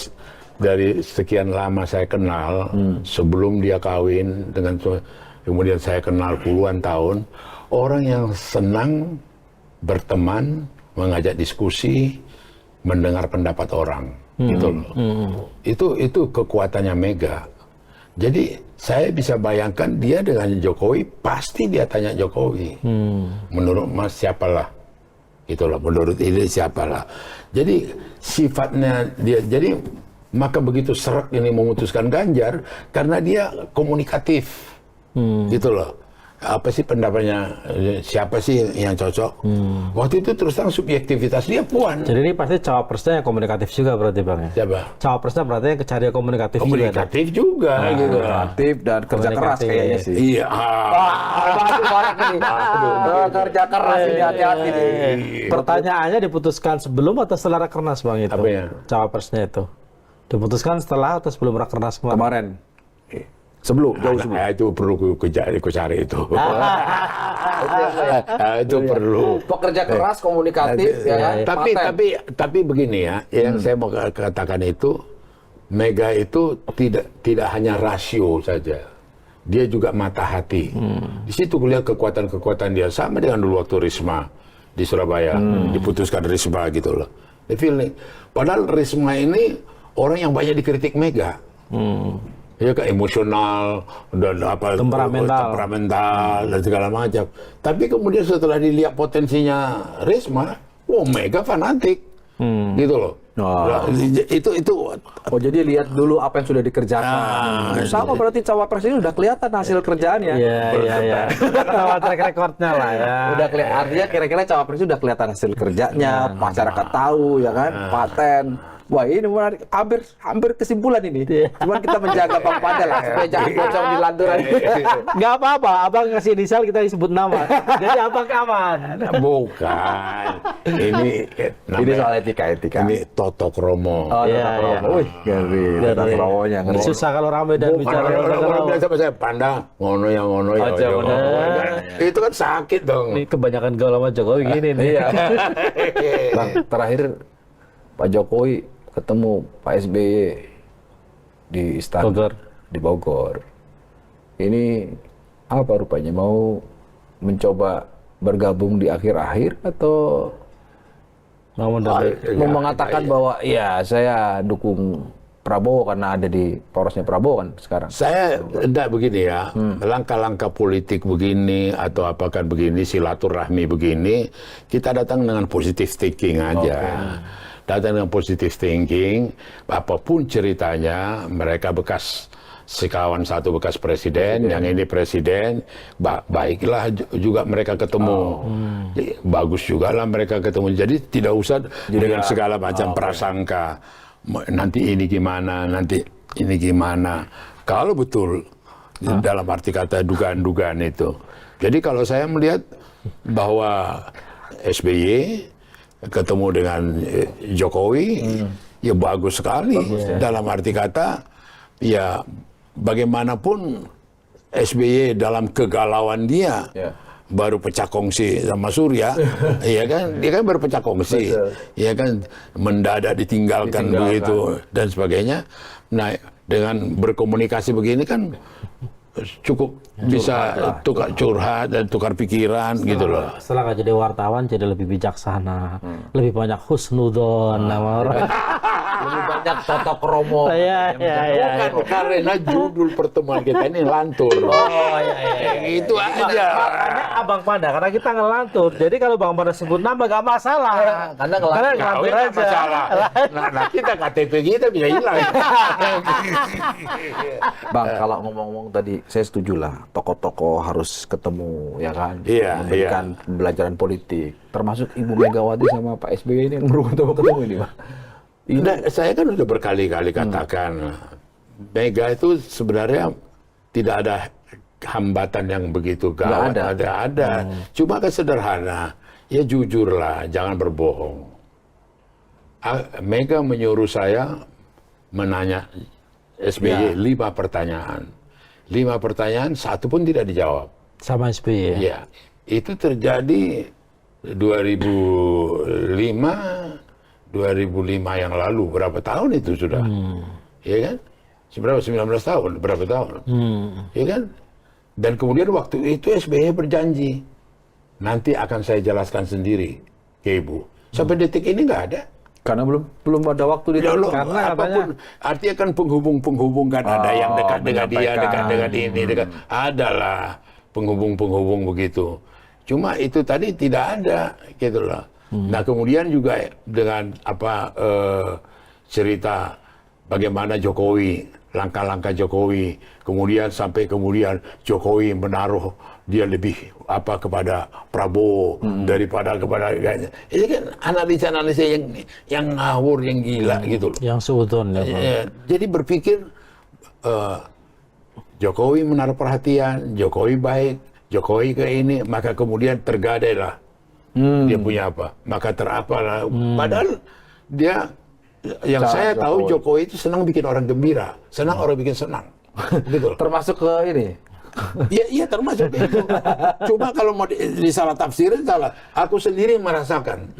dari sekian lama saya kenal, sebelum dia kawin dengan kemudian saya kenal puluhan tahun, orang yang senang berteman, mengajak diskusi, mendengar pendapat orang, gitu loh. Itu kekuatannya Mega. Jadi saya bisa bayangkan dia dengan Jokowi, pasti dia tanya Jokowi. Menurut Mas siapalah? Itulah menurut ini siapalah. Jadi sifatnya dia, jadi maka begitu serak ini memutuskan Ganjar karena dia komunikatif, gitu loh. Apa sih pendapatnya, siapa sih yang cocok? Waktu itu terus terang subjektivitas dia Puan. Jadi ini pasti cawapresnya yang komunikatif juga berarti, Bang ya? Siapa? Cawapresnya berarti yang cari komunikatif juga. Komunikatif juga, gitu. Kreatif dan kerja keras kayaknya sih. Iya. Kerja keras ini hati-hati nih. Pertanyaannya diputuskan sebelum atau setelah rakernas, Bang itu? Apanya? Cawapresnya itu. Diputuskan setelah atau sebelum rakernas kemarin? Kemarin. Jauh sebelum. Itu perlu ku cari itu. Itu perlu. Pekerja keras, komunikatif, ya kan? Tapi begini ya, yang saya mau katakan itu, Mega itu tidak hanya rasio saja, dia juga mata hati. Di situ kulihat kekuatan dia sama dengan dulu waktu Risma di Surabaya, diputuskan Risma gitu loh. Padahal Risma ini orang yang banyak dikritik Mega. Ya kan emosional dan temperamental dan segala macam. Tapi kemudian setelah dilihat potensinya Risma, Mega fanatik, gitu loh. Itu. Oh jadi lihat dulu apa yang sudah dikerjakan. Sama berarti cawapres ini udah kelihatan hasil kerjaannya. Iya. Sama track recordnya lah ya. Udah kelihatan. Artinya kira-kira cawapres itu udah kelihatan hasil kerjanya, masyarakat tahu ya kan, paten. Wah ini menarik, hampir kesimpulan ini. Cuman kita menjaga Bang Panda lah supaya jangan bocor di lanturan. Nggak apa-apa, abang ngasih inisial kita disebut nama. Jadi abang aman. Bukan. Ini soal etika. Ini Toto Kromo. Oh, Iya. Wih, ngeri. Toto Kromonya ngeri. Susah kalau ramai dan bicara. Orang biasa saya Panda, ngono ya. Itu kan sakit dong. Ini kebanyakan gaul sama Jokowi gini nih. Iya. Bang, terakhir Pak Jokowi ketemu Pak SBY di istana Bogor. di Bogor. Ini apa rupanya, mau mencoba bergabung di akhir-akhir atau Mau mengatakan bahwa ya saya dukung Prabowo karena ada di porosnya Prabowo kan sekarang. Saya enggak begini ya, langkah-langkah politik begini atau apakah begini, silaturahmi begini, kita datang dengan positive thinking aja. Datang dengan positive thinking, apapun ceritanya, mereka bekas sekawan satu bekas presiden, yang ini presiden, baiklah juga mereka ketemu. Bagus juga lah mereka ketemu. Jadi tidak usah dengan segala macam prasangka. nanti ini gimana, nanti ini gimana. Kalau betul dalam arti kata dugaan-dugaan itu. Jadi kalau saya melihat bahwa SBY ketemu dengan Jokowi, ya bagus sekali. Dalam arti kata, ya bagaimanapun SBY dalam kegalauan dia baru pecah kongsi sama Surya, ya kan? Dia kan baru pecah kongsi, ya kan? Mendadak ditinggalkan begitu dan sebagainya. Nah, dengan berkomunikasi begini kan cukup bisa tukar curhat dan tukar pikiran gitu loh. Setelah nggak jadi wartawan jadi lebih bijaksana, lebih banyak husnudon nama orang. Lebih banyak tata kromo. Iya. Bukan karena judul pertemuan kita ini lantur. Oh iya. Itu aja. Makanya Abang Panda, karena kita ngelantur. Jadi kalau Bang Panda sebut nama gak masalah. Karena ngelantur Nggak masalah. Nah, kita KTP kita bisa hilang. Bang, kalau ngomong-ngomong tadi, saya setuju lah. Tokoh-tokoh harus ketemu, ya kan? Iya, memberikan pembelajaran politik. Termasuk Ibu Megawati sama Pak SBY ini yang baru ketemu ini, Pak. Nah, saya kan udah berkali-kali katakan, Mega itu sebenarnya tidak ada hambatan yang begitu gawat. Ada. Cuma kan sederhana. Ya jujurlah, jangan berbohong. Mega menyuruh saya menanya SBY 5 pertanyaan. 5 pertanyaan, satu pun tidak dijawab. Sama SBY. Ya, itu terjadi 2005 yang lalu. Berapa tahun itu sudah? Ya kan? Seberapa? 19 tahun? Berapa tahun? Ya kan? Dan kemudian waktu itu SBY berjanji, nanti akan saya jelaskan sendiri ke Ibu. Sampai detik ini nggak ada. Karena belum ada waktu di karena apapun, artinya kan penghubung kan ada yang dekat dengan dia, dekat dengan ini, dekat. Adalah penghubung begitu. Cuma itu tadi tidak ada, gitu loh. Nah kemudian juga dengan cerita bagaimana Jokowi, langkah-langkah Jokowi, kemudian Jokowi menaruh dia lebih kepada Prabowo daripada kepada ini kan analisa yang ngawur, yang gila gitu loh. Yang seudon ya. Jadi berpikir Jokowi menaruh perhatian, Jokowi baik, Jokowi ke ini, maka kemudian tergadailah dia punya apa, maka terapalah. Padahal dia yang saya tahu Jokowi itu senang bikin orang gembira, senang orang bikin senang, gitu. Termasuk ke ini. Iya termasuk itu. Cuma kalau mau disalah tafsirin salah. Aku sendiri merasakan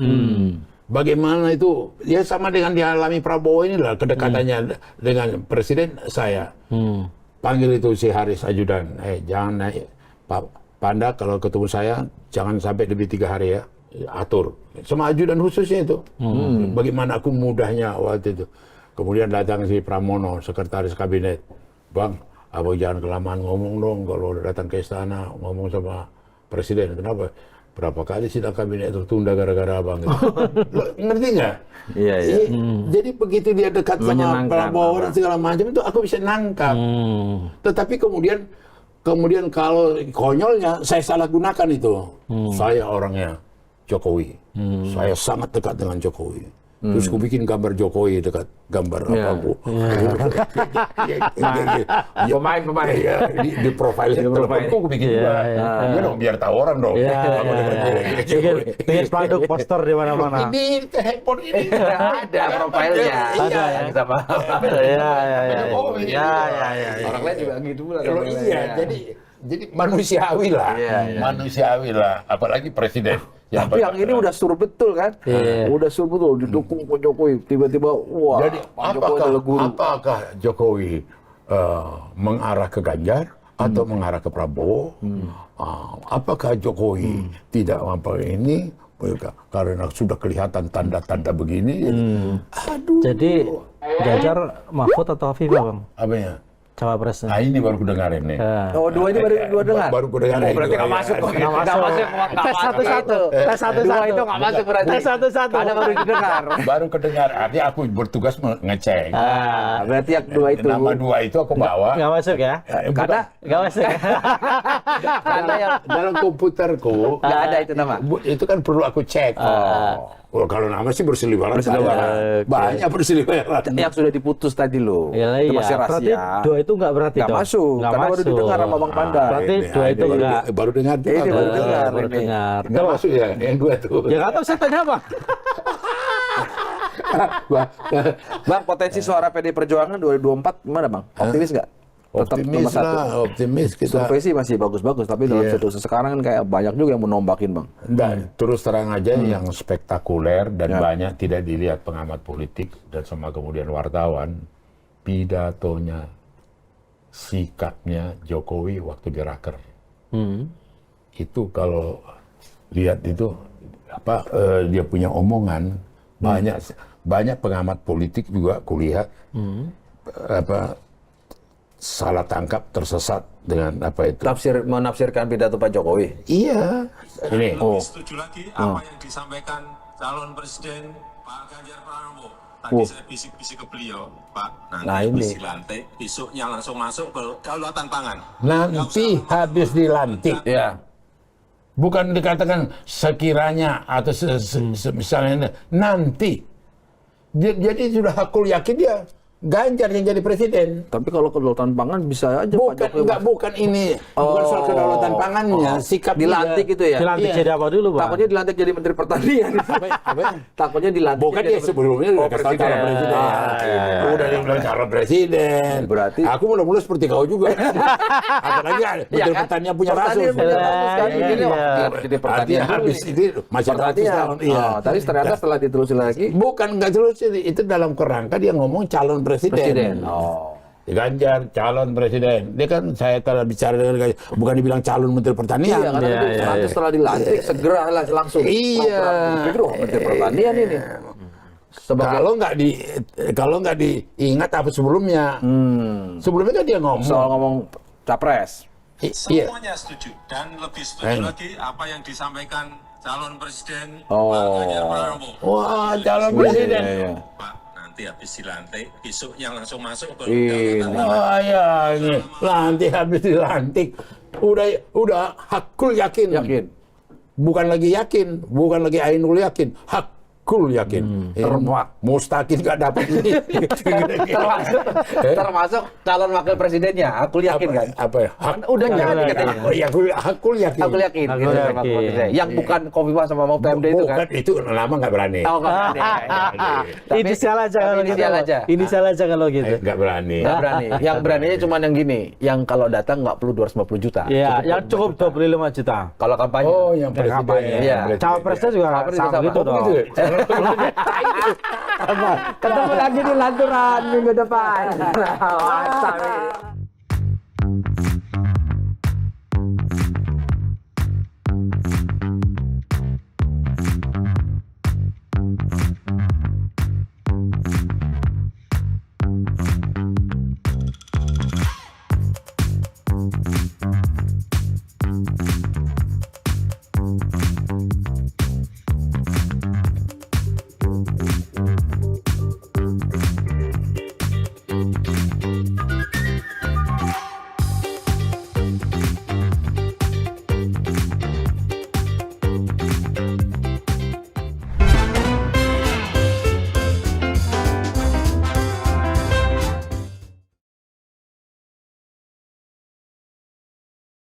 bagaimana itu. Ya sama dengan dialami Prabowo inilah kedekatannya dengan presiden saya. Panggil itu si Haris ajudan. Jangan naik Pak Panda kalau ketemu saya jangan sampai lebih 3 hari ya. Atur. Sama ajudan khususnya itu. Bagaimana aku mudahnya waktu itu. Kemudian datang si Pramono, sekretaris kabinet. Bang, abang jangan kelamaan ngomong dong kalau datang ke istana ngomong sama presiden. Kenapa? Berapa kali sidang kabinet tertunda gara-gara abang gitu. Lo ngerti nggak? Iya. Jadi begitu dia dekat sama Prabowo dan segala macam itu aku bisa nangkap. Tetapi kemudian kalau konyolnya saya salah gunakan itu. Saya orangnya Jokowi. Saya sangat dekat dengan Jokowi. Terus aku bikin gambar Jokowi dekat gambar aku. Pemain. Di profile aku bikin juga. Iya dong, biar tahu orang dong. Bikin spanduk poster di mana-mana. Ini handphone ini Ada profilnya. Ada yang sama. Iya. Orang lain juga gitu lah. Iya, jadi manusiawi lah, apalagi presiden. Tapi yang ini udah sur betul kan? Udah sur betul, didukung Pak Jokowi. Tiba-tiba, wah, Jadi apakah Jokowi mengarah ke Ganjar atau mengarah ke Prabowo? Apakah Jokowi tidak ini karena sudah kelihatan tanda-tanda begini? Aduh. Jadi Ganjar, Mahfud atau Afifah Bang? Apanya? Cawapresnya. Nah ini baru kudengarin nih. Oh, dua ini baru dengar? Baru kudengarin. Berarti nggak masuk. Tes satu-satu. Dua itu nggak masuk berarti. Tes satu-satu. Ada baru didengar. Baru kedengar. Artinya aku bertugas ngecek. Berarti yang 2 itu. Nama 2 itu aku bawa. Nggak masuk ya? Karena Nggak masuk ya? yang dalam komputerku nggak ada itu nama. itu kan perlu aku cek. Oh, kalau nama sih berseliweran Berseliweran. banyak berseliweran. Yang sudah diputus tadi loh. Ya, Itu iya. masih Berarti rahasia. dua itu nggak berarti Nggak dong? masuk, Nggak karena baru masuk. didengar sama Bang Pandai. Berarti Ini, dua itu enggak. baru dengar tuh. Ini baru apa? dengar. Baru ini. dengar. Nggak masuk ya, yang dua tuh. Ya nggak tahu, saya tanya apa? Bang, potensi suara PD Perjuangan 2024 gimana Bang? Optimis nggak? Tetap Optimis nomor satu. lah, optimis kita. Survei sih masih bagus-bagus, tapi dalam Iya. situasi sekarang kan kayak banyak juga yang menombakin Bang. Dan terus terang aja yang spektakuler dan banyak tidak dilihat pengamat politik dan sama kemudian wartawan, pidatonya, sikapnya Jokowi waktu di Raker. Itu kalau lihat itu apa dia punya omongan banyak pengamat politik juga kulihat apa salah tangkap, tersesat dengan apa itu. Menafsirkan pidato Pak Jokowi. Iya. Ini. Lebih setuju lagi apa yang disampaikan calon presiden Pak Ganjar Pranowo. Tadi saya bisik-bisik ke beliau, Pak, nanti Nah, habis ini. dilantik, besoknya langsung masuk ke kedaulatan pangan. Nanti habis dilantik. Ya. Bukan dikatakan sekiranya atau misalnya nanti. Jadi sudah hakul yakin dia Ganjar yang jadi presiden. Tapi kalau kedaulatan pangan bisa aja Pak Jokowi. Bukan ini, bukan soal kedaulatan pangannya, sikap dilantik dia. itu ya. Dilantik Iya. jadi apa dulu, Bang? Takutnya dilantik jadi Menteri Pertanian. Takutnya dilantik. Bukan dia sebelumnya udah kasih tahu calon presiden. iya. Udah dibilang calon presiden. Berarti- aku mula-mula seperti kau juga. Apalagi Menteri Pertanian punya kasus. Punya kasus kan. Iya, Begini, iya. wah, jadi pertanian Artinya dulu habis nih. ini masih Pertanian. tahun. Iya. Tapi ternyata setelah ditelusuri lagi Bukan nggak terus itu dalam kerangka dia ngomong calon presiden. Oh. Ganjar calon presiden. Dia kan saya telah bicara dengan Ganjar, bukan dibilang calon menteri pertanian. Iya, karena Iya, itu iya, nanti iya. setelah dilantik segera lah langsung. Iya. Program Menteri Pertanian ini. Sebagai Kalau nggak diingat apa sebelumnya. Sebelumnya kan dia ngomong. soal ngomong capres. Iya. Semuanya setuju dan lebih setuju lagi apa yang disampaikan calon presiden Pak Oh. Ganjar Pranowo. Wah, calon presiden. Iya. Pak, nanti habis dilantik, besoknya langsung masuk ke Ini. kedaulatan pangan. Oh ya, ini nanti habis dilantik. Udah hakul yakin. Yakin. Bukan lagi yakin, bukan lagi ainul yakin, hakul yakin. Mustahil nggak dapat ini. Termasuk calon wakil presidennya, aku yakin kan. Apa ya? Udah jadi katanya. Oh, ya, hakul yakin. Aku yakin. Aku Gitu, yakin. Pak Presiden. Yang bukan Kofifa sama Mahfud MD itu kan. Bukan itu lama nggak berani. Oh, nggak berani. Tapi- Inisial aja tapi kalau gitu. inisial aja. Inisial aja kalau gitu. Nggak berani. Nggak berani. Yang beraninya cuma yang gini, yang kalau datang nggak perlu 250 juta. Iya, yang cukup 25 juta. Kalau kampanye. Oh, yang presiden. kampanye. Iya. Cawapresnya juga Cawapres juga sama sama. gitu Oh, dong. Gitu ya? Ketemu lagi di Lanturan minggu depan. Mantap.